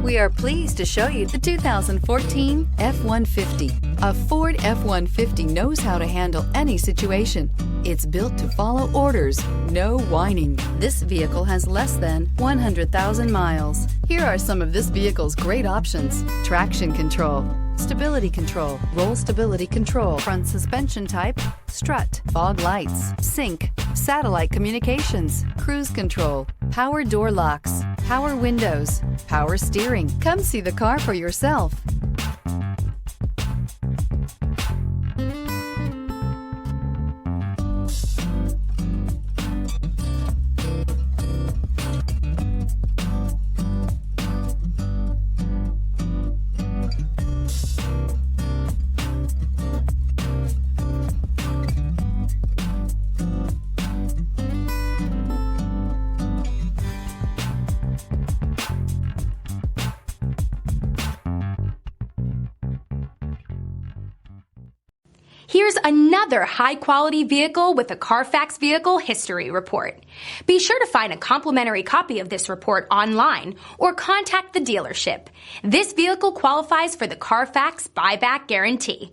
We are pleased to show you the 2014 F-150. A Ford F-150 knows how to handle any situation. It's built to follow orders, no whining. This vehicle has less than 100,000 miles. Here are some of this vehicle's great options: traction control, stability control, roll stability control, front suspension type, strut, fog lights, sync, satellite communications, cruise control, power door locks, power windows, power steering. Come see the car for yourself. Here's another high-quality vehicle with a Carfax Vehicle History Report. Be sure to find a complimentary copy of this report online or contact the dealership. This vehicle qualifies for the Carfax Buyback Guarantee.